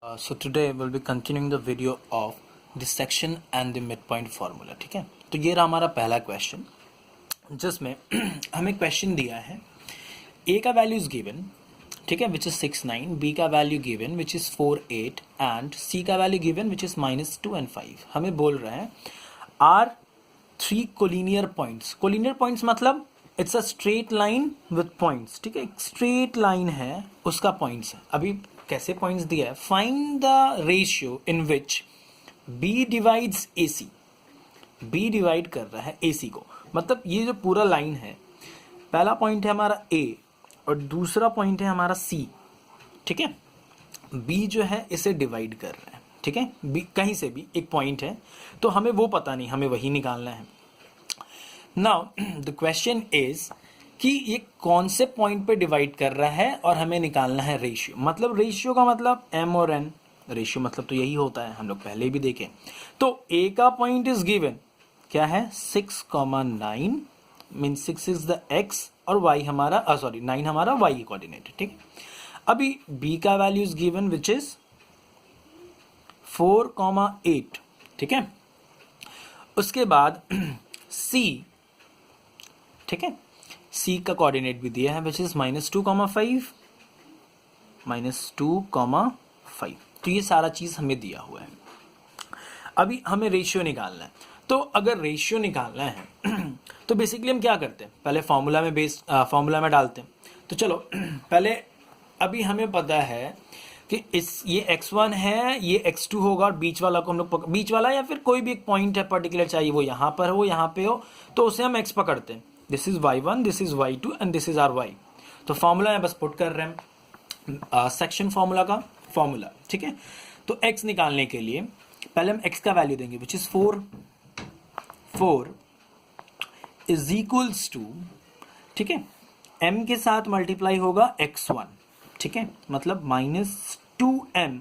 So today we'll be continuing the video of the section and the midpoint formula. ठीक है, तो ये रहा हमारा पहला क्वेश्चन जिसमें हमें क्वेश्चन दिया है a का वैल्यू इज गिवन, ठीक है, विच इज 6 9, b का value given which is 4 8 and c का value given which is -2 and 5. हमें बोल रहे हैं are 3 collinear points. Collinear points मतलब it's a straight line with points. ठीक है, एक स्ट्रेट लाइन है उसका पॉइंट्स है. अभी कैसे पॉइंट्स दिया है, find the ratio in which B divides A C. B divide कर रहा है ए सी को, मतलब ये जो पूरा लाइन है, पहला पॉइंट है हमारा ए और दूसरा पॉइंट है हमारा सी. ठीक है, बी जो है इसे डिवाइड कर रहा है. ठीक है, बी कहीं से भी एक पॉइंट है तो हमें वो पता नहीं, हमें वही निकालना है. नाउ द क्वेश्चन इज कि ये कौन से पॉइंट पे डिवाइड कर रहा है और हमें निकालना है रेशियो. मतलब रेशियो का मतलब m और n. रेशियो मतलब तो यही होता है, हम लोग पहले भी देखें. तो a का पॉइंट इज गिवन क्या है 6,9 मीन 6 इज द x और y हमारा 9 हमारा y कोऑर्डिनेट. ठीक, अभी b का value is given which is 4,8. ठीक है, उसके बाद c, ठीक है, सी का कोऑर्डिनेट भी दिया है विच इज -2,5 -2,5. तो ये सारा चीज हमें दिया हुआ है. अभी हमें रेशियो निकालना है. तो अगर रेशियो निकालना है तो बेसिकली हम क्या करते हैं, पहले फॉर्मूला में डालते हैं. तो चलो पहले अभी हमें पता है कि ये x1 है, ये x2 होगा और बीच वाला को हम लोग बीच वाला या फिर कोई भी एक पॉइंट है पर्टिकुलर, चाहिए वो यहाँ पर हो यहाँ पे हो, तो उसे हम x पकड़ते हैं. This is y1, this is y2 and this is our y. तो फॉर्मूला है बस पुट कर रहे हैं सेक्शन फॉर्मूला का फॉर्मूला. ठीक है, तो x निकालने के लिए पहले हम x का वैल्यू देंगे which is 4 is equals to, ठीक है, m के साथ मल्टीप्लाई होगा x1. ठीक है, मतलब -2m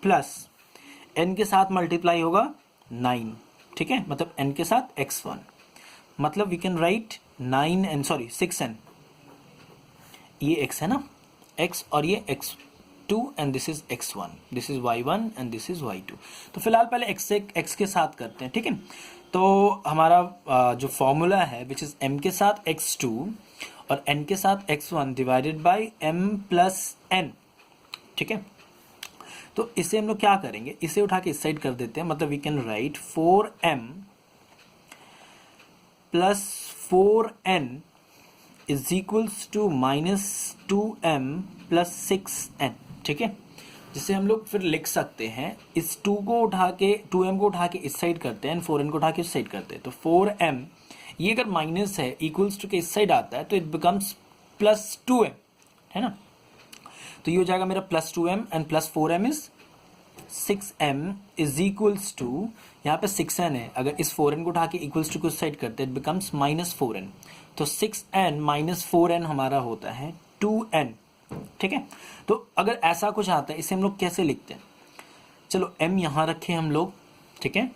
प्लस n के साथ मल्टीप्लाई होगा 9. ठीक है, मतलब n के साथ x1, मतलब वी कैन राइट 6n. ये x है ना, x और ये x2 and this is x1, this is y1 and this is y2. तो फिलहाल पहले x से x के साथ करते हैं. ठीक है, तो हमारा जो फॉर्मूला है विच इज m के साथ x2 और n के साथ x1 divided by m plus n. ठीक है, तो इसे हम लोग क्या करेंगे, इसे उठा के इस साइड कर देते हैं. मतलब we can write 4m plus 4n is equals to -2m plus 6n. ठीक है, जिसे हम लोग फिर लिख सकते हैं, इस 2m को उठा के इस साइड करते हैं, 4n को उठा के इस साइड करते हैं. तो 4m ये अगर माइनस है इक्वल्स टू के इस साइड आता है तो इट बिकम्स +2m, है ना. तो ये हो जाएगा मेरा +2m and +4m is 6m is equals to, यहाँ पे 6n है, अगर इस 4n को उठा के इक्वल्स टू को इस साइड करते हैं इट बिकम्स -4n. तो 6n -4n हमारा होता है 2n. ठीक है, तो अगर ऐसा कुछ आता है इसे हम लोग कैसे लिखते हैं, चलो m यहाँ रखे हम लोग. ठीक है,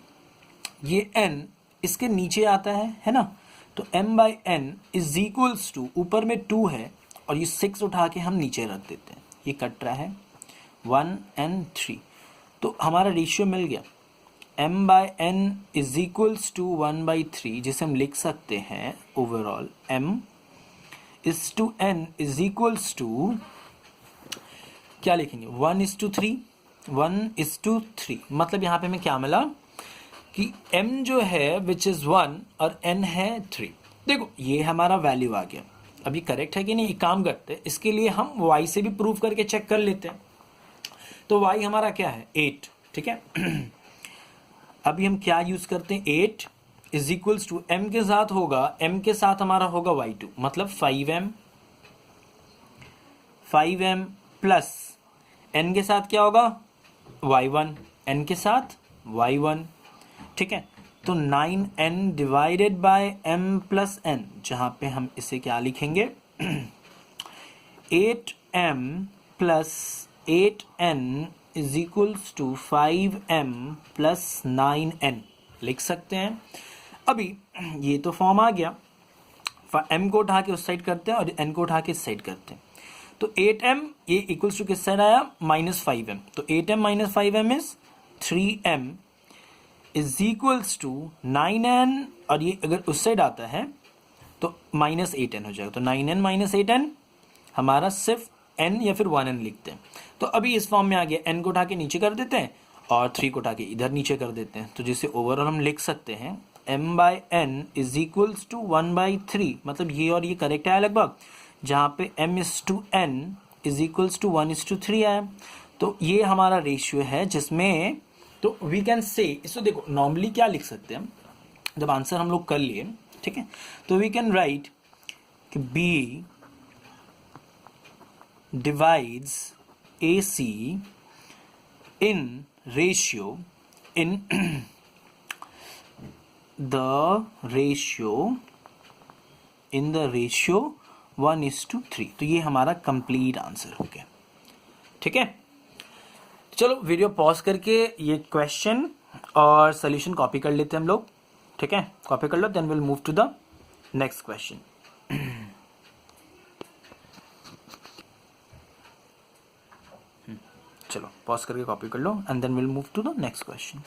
ये n इसके नीचे आता है ना, तो m/n इज इक्वल्स टू, ऊपर में 2 है और ये 6 उठा के हम नीचे रख देते हैं, ये कट रहा है 1 and 3. तो हमारा रेशियो मिल गया m/n इज इक्वल्स टू 1/3, जिसे हम लिख सकते हैं overall m is to n is equals to, क्या लिखेंगे 1:3, 1:3. मतलब यहाँ पे हमें क्या मिला कि m जो है विच इज 1 और n है 3. देखो ये हमारा वैल्यू आ गया. अभी करेक्ट है कि नहीं, एक काम करते हैं, इसके लिए हम y से भी प्रूव करके चेक कर लेते हैं. तो y हमारा क्या है 8. ठीक है, अभी हम क्या यूज करते हैं, 8 इज इक्वल्स टू m के साथ होगा, m के साथ हमारा होगा y2, मतलब 5m प्लस n के साथ क्या होगा y1, n के साथ y1. ठीक है, तो 9n divided by m plus n, जहां पे हम इसे क्या लिखेंगे 8m plus 8n is equals to 5m plus 9n लिख सकते हैं. अभी ये तो फॉर्म आ गया, m को उठा के उस साइड करते हैं और n को उठा के इस साइड करते हैं. तो 8m ये इक्वल्स टू किस साइड आया, -5m, तो 8m minus 5m is 3m is equals to 9n, और ये अगर उस साइड आता है तो -8n हो जाएगा, तो 9n माइनस 8n हमारा सिर्फ n या फिर 1n लिखते हैं। तो अभी इस फॉर्म में आ गया, n को उठा के नीचे कर देते हैं और 3 को उठा के इधर नीचे कर देते हैं, तो जिसे ओवरऑल हम लिख सकते हैं m/n इज इक्वल्स टू 1/3, मतलब ये और ये करेक्ट आया लगभग, जहाँ पे m/n इज इक्वल्स टू 1:3 आया। तो ये हमारा रेशियो है जिसमें, तो वी कैन से, इसको देखो नॉर्मली क्या लिख सकते हैं जब आंसर हम लोग कर लिए, ठीक है, तो वी कैन राइट कि b divides AC in ratio, in the ratio 1:3, तो ये हमारा कंप्लीट आंसर हो गया। ठीक है, चलो वीडियो पॉज करके ये क्वेश्चन और सोल्यूशन कॉपी कर लेते हैं हम लोग। ठीक है, कॉपी कर लो, then will move to the next question. चलो पॉज करके कॉपी कर लो and then will move to the next question.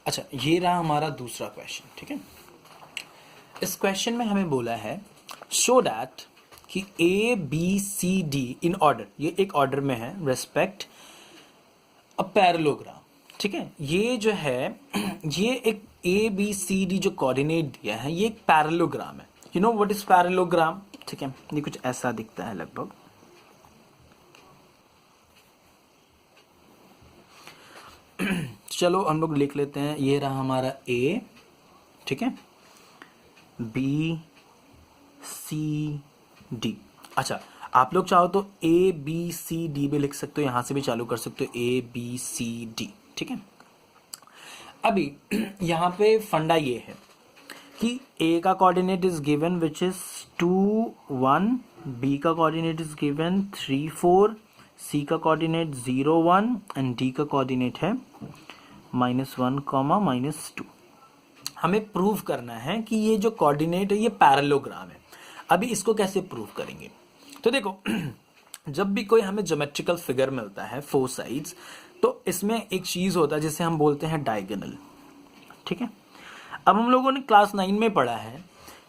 अच्छा, ये रहा हमारा दूसरा क्वेश्चन। ठीक है, इस क्वेश्चन में हमें बोला है शो दैट कि A B C D in order, ये एक ऑर्डर में है, रेस्पेक्ट अ पैरेललोग्राम। ठीक है, ये जो है ये एक ए बी सी डी जो कोऑर्डिनेट दिया है ये एक पैरेललोग्राम है। You know what is parallelogram? ठीक है, ये कुछ ऐसा दिखता है लगभग। चलो हम लोग लिख लेते हैं, ये रहा हमारा ए, ठीक है, बी सी डी। अच्छा, आप लोग चाहो तो ए बी सी डी भी लिख सकते हो, यहां से भी चालू कर सकते हो ए बी सी डी। ठीक है, अभी यहां पे फंडा ये है कि ए का coordinate is given which is 2 1, B का कोऑर्डिनेट इज गिवन 3 4, सी का कोऑर्डिनेट 0 1 एंड डी का कोऑर्डिनेट है -1, -2। हमें प्रूव करना है कि ये जो कोऑर्डिनेट है ये पैरेललोग्राम है। अभी इसको कैसे प्रूव करेंगे? तो देखो जब भी कोई हमें ज्योमेट्रिकल फिगर मिलता है 4 साइड्स, तो इसमें एक चीज होता है जिसे हम बोलते हैं डायगोनल। ठीक है, अब हम लोगों ने क्लास 9 में पढ़ा है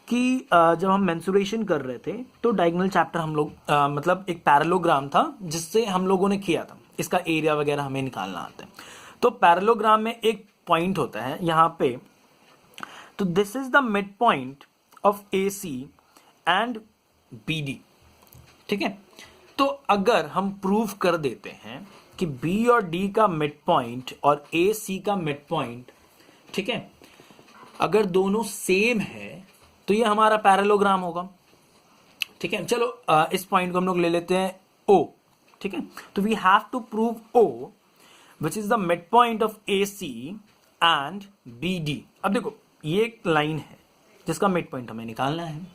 कि जब हम मेंसुरेशन कर रहे थे तो डायगोनल चैप्टर हम लोग मतलब एक पैरेललोग्राम था जिससे हम लोगों ने किया था, इसका एरिया वगैरह हमें निकालना आता है। तो पैरेललोग्राम में एक पॉइंट होता है यहाँ पे, तो this is the mid point of A C and B D. ठीक है, तो अगर हम प्रूव कर देते हैं कि बी और डी का मिड पॉइंट और ए सी का मिड पॉइंट, ठीक है, अगर दोनों सेम है तो ये हमारा पैरेललोग्राम होगा। ठीक है, चलो इस पॉइंट को हम लोग ले लेते हैं ओ। ठीक है, तो we have to prove O which is the mid point of A C and B D. अब देखो ये एक लाइन है जिसका मिड पॉइंट हमें निकालना है,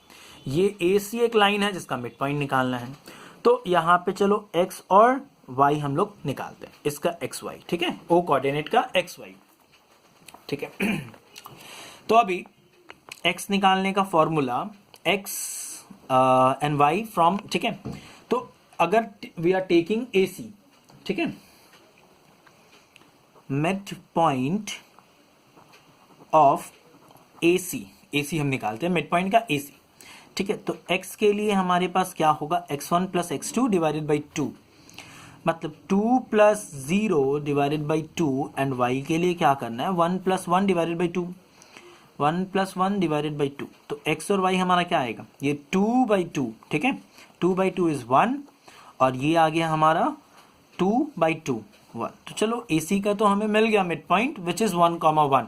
ये ए सी एक लाइन है जिसका मिड पॉइंट निकालना है। तो यहां पे चलो एक्स और वाई हम लोग निकालते हैं, इसका एक्स वाई। ठीक है, ओ कोऑर्डिनेट का एक्स वाई। ठीक है, तो अभी x निकालने का formula x and y from, ठीक है, तो अगर we are taking A C, ठीक है, mid point of A C हम निकालते हैं मिड पॉइंट का ए सी। ठीक है, तो x के लिए हमारे पास क्या होगा, x1 + x2 डिवाइडेड बाई 2, मतलब 2 + 0 डिवाइडेड बाई 2, एंड y के लिए क्या करना है 1 + 1 डिवाइडेड बाई 2, 1 + 1 डिवाइडेड बाई 2। तो x और y हमारा क्या आएगा, ये 2/2। ठीक है, 2/2 इज 1 और ये आ गया हमारा 2/2 1। तो चलो AC का तो हमें मिल गया मिड पॉइंट विच इज 1, 1।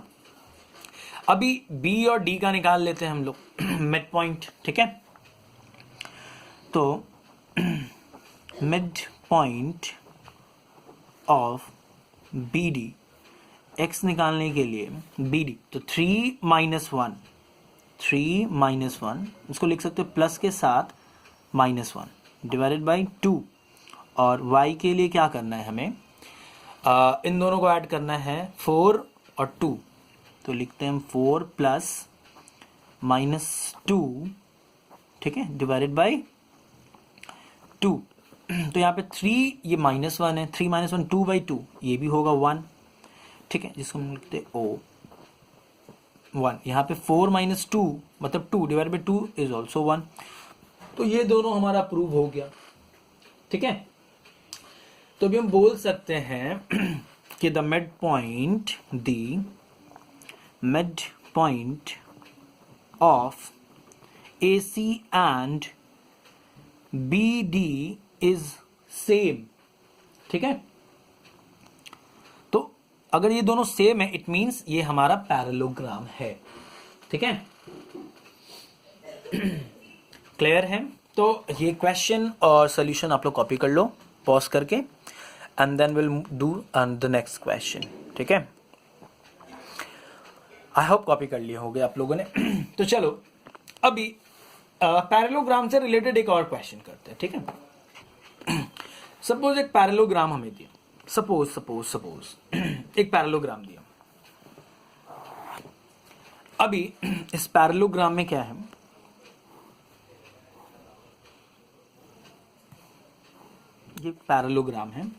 अभी B और D का निकाल लेते हैं हम लोग मिड पॉइंट। ठीक है, तो mid point of BD, x निकालने के लिए BD, तो 3 - 1, 3 - 1 इसको लिख सकते हो प्लस के साथ -1 डिवाइडेड बाई 2, और y के लिए क्या करना है हमें, इन दोनों को ऐड करना है 4 और 2, तो लिखते हैं हम 4 + -2, ठीक है, डिवाइडेड बाई 2, तो यहाँ पे 3 ये -1 है, 3 - 1 2/2, ये भी होगा 1, ठीक है, जिसको हम लिखते हैं O 1। यहाँ पे 4 - 2 मतलब 2 / 2 इज ऑल्सो 1। तो ये दोनों हमारा प्रूव हो गया, ठीक है। तो अभी हम बोल सकते हैं कि the mid point of AC and BD is same, ठीक है। तो अगर ये दोनों सेम है इट मींस ये हमारा पैरेललोग्राम है, ठीक है। क्लियर है। तो ये क्वेश्चन और सोल्यूशन आप लोग कॉपी कर लो पॉज करके, and then will do the next question, ठीक है। आई होप कॉपी कर लिए होंगे आप लोगों ने। तो चलो अभी पैरेललोग्राम से रिलेटेड एक और क्वेश्चन करते हैं, ठीक है। सपोज एक पैरेललोग्राम हमें दिया, सपोज एक पैरेललोग्राम दिया। अभी इस पैरेललोग्राम में क्या है, ये पैरेललोग्राम है।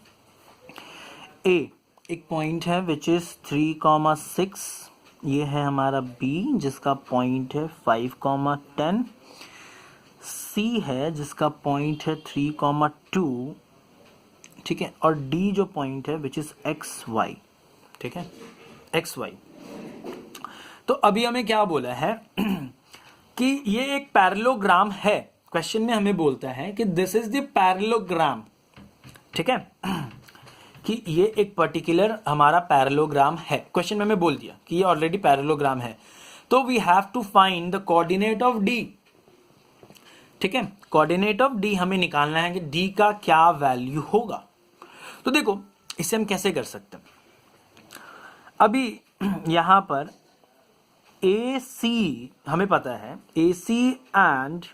ए एक पॉइंट है विच इज 3,6, ये है हमारा बी जिसका पॉइंट है 5,10, सी है जिसका पॉइंट है 3,2, ठीक है, और डी जो पॉइंट है विच इज XY, ठीक है, XY। तो अभी हमें क्या बोला है कि ये एक पैरेललोग्राम है। क्वेश्चन में हमें बोलता है कि दिस इज द पैरेललोग्राम, ठीक है, कि ये एक पर्टिकुलर हमारा पैरेललोग्राम है। क्वेश्चन में हमें बोल दिया कि ये ऑलरेडी पैरेललोग्राम है, तो we have to find the coordinate of D, ठीक है। कोऑर्डिनेट ऑफ डी हमें निकालना है कि डी का क्या वैल्यू होगा। तो देखो इसे हम कैसे कर सकते हैं। अभी यहां पर AC हमें पता है AC एंड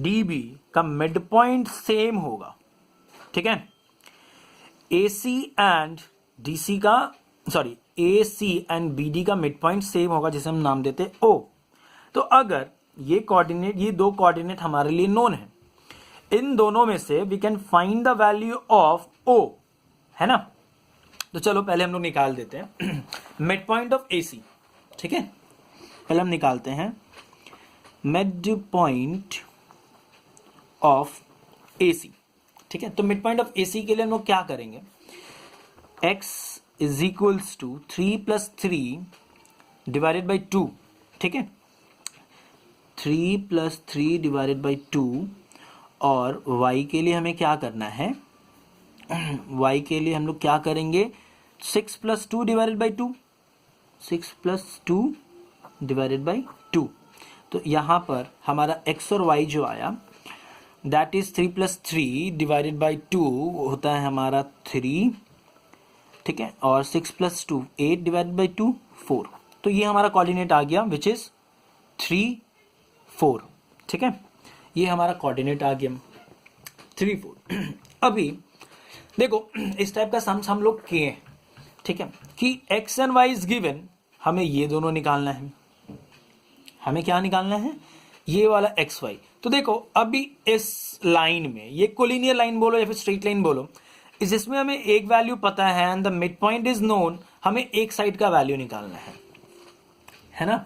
DB का मिड पॉइंट सेम होगा, ठीक है। AC एंड BD का मिड पॉइंट सेम होगा, जिसे हम नाम देते हैं O। तो अगर ये दो कोऑर्डिनेट हमारे लिए नोन है, इन दोनों में से we can find the value of O, है ना। तो चलो पहले हम लोग निकाल देते हैं मिड पॉइंट ऑफ AC, ठीक है। पहले हम निकालते हैं मिड पॉइंट ऑफ AC, ठीक है। तो मिड पॉइंट ऑफ AC के लिए हम लोग क्या करेंगे, x is equals to 3 + 3 divided by 2, ठीक है, 3 + 3 डिवाइडेड बाई 2, और y के लिए हमें क्या करना है, y के लिए हम लोग क्या करेंगे, 6 + 2 डिवाइडेड बाई 2, 6 + 2 डिवाइडेड बाई 2। तो यहाँ पर हमारा x और y जो आया दैट इज 3 + 3 डिवाइडेड बाई 2 होता है हमारा 3, ठीक है, और 6 + 2 8 डिवाइडेड बाई 2 4। तो ये हमारा कोऑर्डिनेट आ गया विच इज 3 4, ठीक है, ये हमारा कोऑर्डिनेट आ गया 3 4। अभी देखो इस टाइप का सम्स हम लोग किए हैं, ठीक है, कि x and y is given, हमें ये दोनों निकालना है, हमें क्या निकालना है, ये वाला XY। तो देखो अभी इस लाइन में, ये कोलिनियर लाइन बोलो या फिर स्ट्रेट लाइन बोलो, इसमें हमें एक वैल्यू पता है and the mid point is known, हमें एक साइड का वैल्यू निकालना है ना।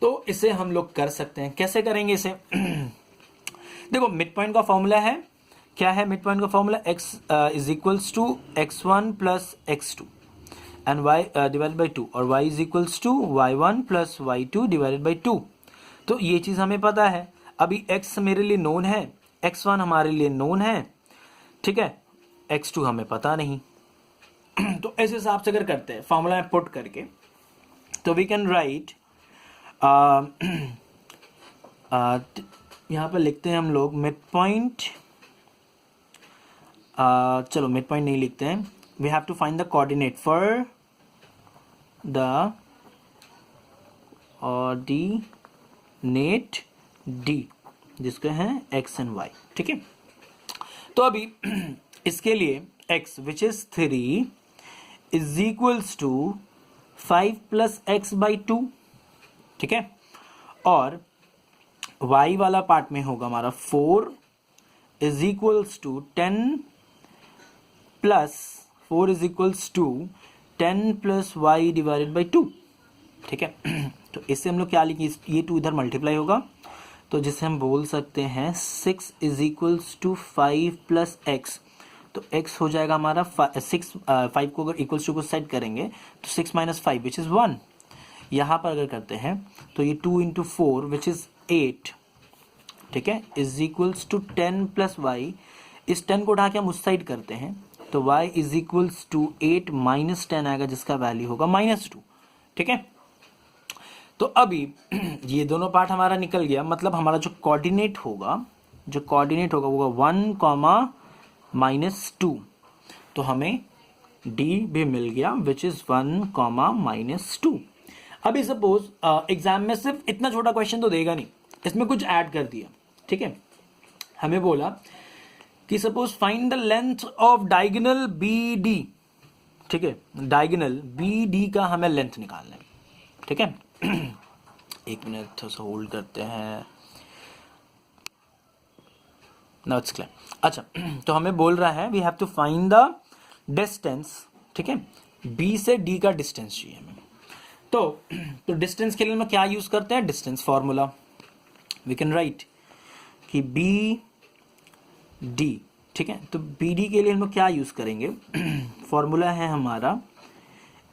तो इसे हम लोग कर सकते हैं, कैसे करेंगे इसे। देखो मिड पॉइंट का फॉर्मूला है, क्या है मिड पॉइंट का formula, x is equals to x1 + x2 and y divided by 2, और y is equals to y1 + y2 divided by 2। तो ये चीज हमें पता है। अभी x मेरे लिए नोन है, x1 हमारे लिए नोन है, ठीक है, x2 हमें पता नहीं। तो इस हिसाब से अगर करते हैं फॉर्मूला में पुट करके, तो वी कैन राइट, यहाँ पर लिखते हैं हम लोग मिड पॉइंट, चलो मिड पॉइंट नहीं लिखते हैं, we have to find the coordinate for the ordinate D, जिसके हैं x एंड y, ठीक है। तो अभी इसके लिए x which is 3 is equals to 5 + x by 2, ठीक है, और y वाला पार्ट में होगा हमारा 4 is equals to 10 plus 4 is equals to 10 plus y divided by 2, ठीक है। तो इससे हम लोग क्या लिखेंगे, ये 2 इधर मल्टीप्लाई होगा, तो जिसे हम बोल सकते हैं 6 is equals to 5 plus x. तो x हो जाएगा हमारा 5 को अगर इक्वल्स टू को सेट करेंगे तो 6 माइनस 5 विच इज़ 1। यहाँ पर अगर करते हैं तो ये 2 इंटू 4 विच इज़ 8, ठीक है, is equals to 10 plus y. इस 10 को उठा के हम उस साइड करते हैं तो y is equals to 8 minus 10 आएगा, जिसका वैल्यू होगा -2, ठीक है। तो अभी ये दोनों पार्ट हमारा निकल गया, मतलब हमारा जो कोऑर्डिनेट होगा वो होगा 1, -2। तो हमें d भी मिल गया विच इज 1, -2। अभी सपोज एग्जाम में सिर्फ इतना छोटा क्वेश्चन तो देगा नहीं, इसमें कुछ ऐड कर दिया, ठीक है। हमें बोला कि suppose find the length of diagonal BD, ठीक है, डायगोनल BD का हमें लेंथ निकालना है, ठीक है। एक मिनट थोड़ा सा होल्ड करते हैं, नाउ इट्स क्लियर। अच्छा, तो हमें बोल रहा है we have to find the distance, ठीक है, B से D का डिस्टेंस चाहिए हमें। तो डिस्टेंस के लिए हम क्या यूज करते हैं, distance formula. We can write कि BD, ठीक है, तो BD के लिए हम लोग क्या यूज करेंगे, फॉर्मूला है हमारा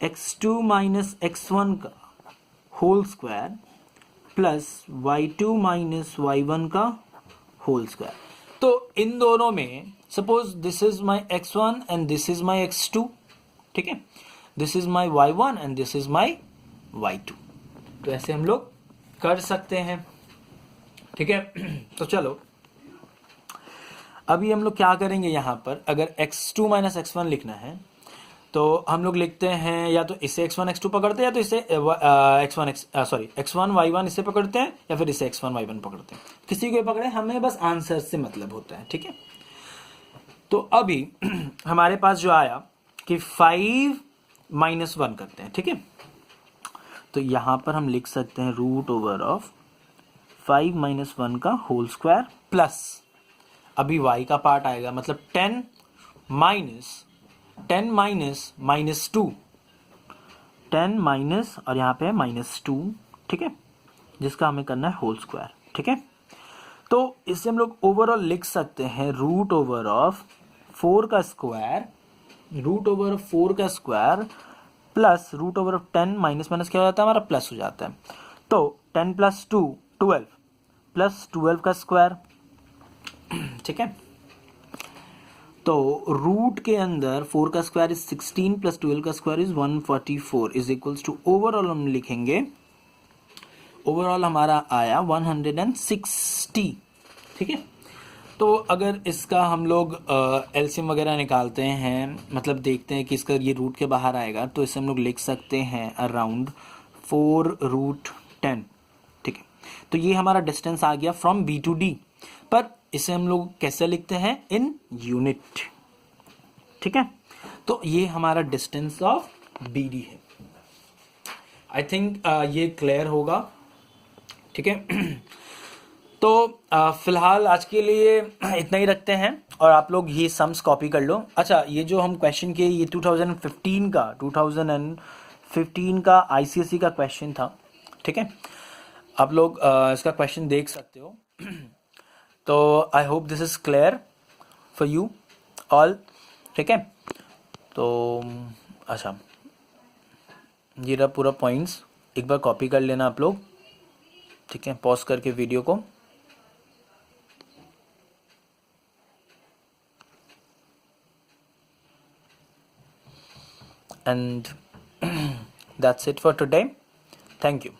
x2 माइनस x1 का whole square plus y2 minus y1 का होल स्क्वायर। तो इन दोनों में suppose this is my x1 and this is my x2, ठीक है, this is my y1 and this is my y2। तो ऐसे हम लोग कर सकते हैं, ठीक है। तो चलो अभी हम लोग क्या करेंगे, यहां पर अगर x2 माइनस x1 लिखना है तो हम लोग लिखते हैं या तो इसे x1 x2 पकड़ते हैं या तो इसे x1 y1 इसे पकड़ते हैं या फिर इसे x1 y1 पकड़ते हैं, किसी को पकड़े, हमें बस आंसर से मतलब होता है, ठीक है। तो अभी हमारे पास जो आया कि 5 - 1 करते हैं, ठीक है। तो यहां पर हम लिख सकते हैं √5 - 1 का होल स्क्वायर प्लस, अभी y का पार्ट आएगा, मतलब 10 माइनस -2, 10 माइनस और यहाँ पे है -2, ठीक है, जिसका हमें करना है होल स्क्वायर, ठीक है। तो इससे हम लोग ओवरऑल लिख सकते हैं √4 का स्क्वायर प्लस √10 माइनस क्या हो जाता है हमारा, प्लस हो जाता है। तो 10 + 2 12 प्लस 12 का स्क्वायर, ठीक है। तो रूट के अंदर 4 का स्क्वायर इज 16 प्लस 12 का square is 144 is equals to, overall हम लिखेंगे, ओवरऑल हमारा आया 160, ठीक है। तो अगर इसका हम लोग एलसीएम वगैरह निकालते हैं, मतलब देखते हैं कि इसका ये रूट के बाहर आएगा, तो इसे हम लोग लिख सकते हैं अराउंड 4√10, ठीक है। तो ये हमारा डिस्टेंस आ गया फ्रॉम B to D, पर इसे हम लोग कैसे लिखते हैं, इन यूनिट, ठीक है। तो ये हमारा डिस्टेंस ऑफ BD है। आई थिंक ये क्लियर होगा, ठीक है। तो फिलहाल आज के लिए इतना ही रखते हैं और आप लोग ये सम्स कॉपी कर लो। अच्छा, ये जो हम क्वेश्चन किए ये 2015 का ICSE का क्वेश्चन था, ठीक है। आप लोग इसका क्वेश्चन देख सकते हो। तो I hope this is clear for you all, ठीक है। तो अच्छा, ये रहा पूरा पॉइंट्स, एक बार कॉपी कर लेना आप लोग, ठीक है, पॉज करके वीडियो को। And that's it for today. Thank you.